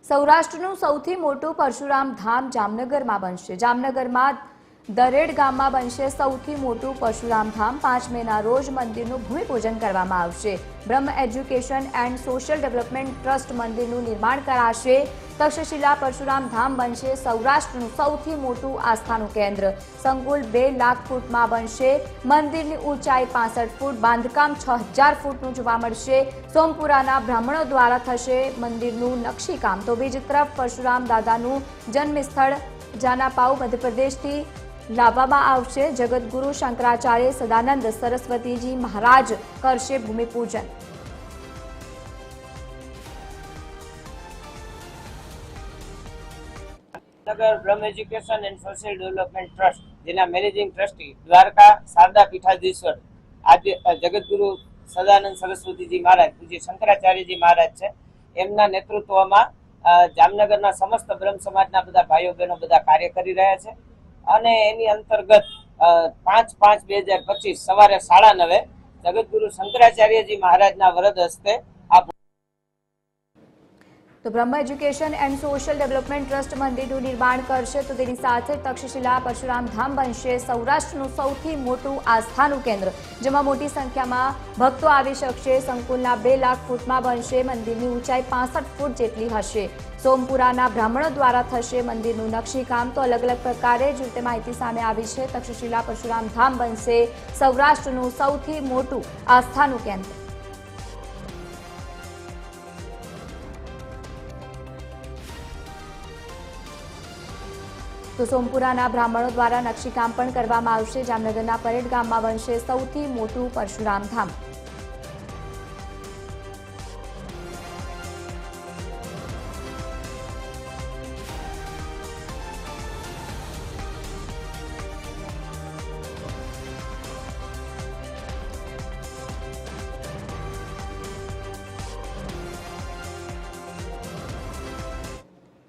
સૌરાષ્ટ્રનું સૌથી મોટું પરશુરામ ધામ જામનગરમાં બનશે। જામનગરમાં દરેડ ગામમાં બનશે સૌથી મોટું પરશુરામ ધામ। 5 મેના રોજ મંદિરનું ભૂમિપૂજન કરવામાં આવશે। બ્રહ્મ education and social development trust મંદિરનું નિર્માણ કરાશે। તક્ષશિલા પરશુરામ ધામ બનશે સૌરાષ્ટ્રનું સૌથી મોટું આસ્થાનું કેન્દ્ર। સંકુલ 2 લાખ ફૂટમાં બનશે। મંદિરની ઊંચાઈ 65 ફૂટ, બાંધકામ 6000 ફૂટનું જોવા મળશે। સોમપુરાના બ્રાહ્મણો દ્વારા થશે મંદિરનું નકશીકામ। તો બીજી તરફ પરશુરામ દાદાનું જન્મસ્થળ જાનાપાવ મધ્યપ્રદેશથી લાવવામાં આવશે। જગતગુરુ શંકરાચાર્ય સદાનંદ સરસ્વતીજી મહારાજ કરશે ભૂમિપૂજન। જામનગર બ્રહ્મ education and social development trust જેના મેનેજિંગ ટ્રસ્ટી દ્વારકા શારદા પીઠાધીશ્વર આજે જગતગુરુ સદાનંદ સરસ્વતીજી મહારાજ પૂજ્ય શંકરાચાર્યજી મહારાજ છે, એમના નેતૃત્વમાં જામનગરના સમસ્ત બ્રહ્મ સમાજના બધા ભાઈઓ બહેનો બધા કાર્ય કરી રહ્યા છે અને એની અંતર્ગત 5/5/2025 સવારે 9:30 જગતગુરુ શંકરાચાર્યજી મહારાજના વરદ હસ્તે તો બ્રહ્મ education and social development trust મંદિરનું નિર્માણ કરશે। તો તેની સાથે તક્ષશિલા પરશુરામ ધામ બનશે સૌરાષ્ટ્રનું સૌથી મોટું આસ્થાનું કેન્દ્ર, જેમાં મોટી સંખ્યામાં ભક્તો આવી શકશે। સંકુલના 2 લાખ ફૂટમાં બનશે। મંદિરની ઊંચાઈ 65 ફૂટ જેટલી હશે। સોમપુરાના બ્રાહ્મણો દ્વારા થશે મંદિરનું નકશીકામ। તો અલગ અલગ પ્રકારે જે રીતે માહિતી સામે આવી છે, તક્ષશિલા પરશુરામ ધામ બનશે સૌરાષ્ટ્રનું સૌથી મોટું આસ્થાનું કેન્દ્ર। તો સોમપુરાના બ્રાહ્મણો દ્વારા નકશીકામ પણ કરવામાં આવશે। જામનગરના પરેડ ગામમાં બનશે સૌથી મોટું પરશુરામ ધામ।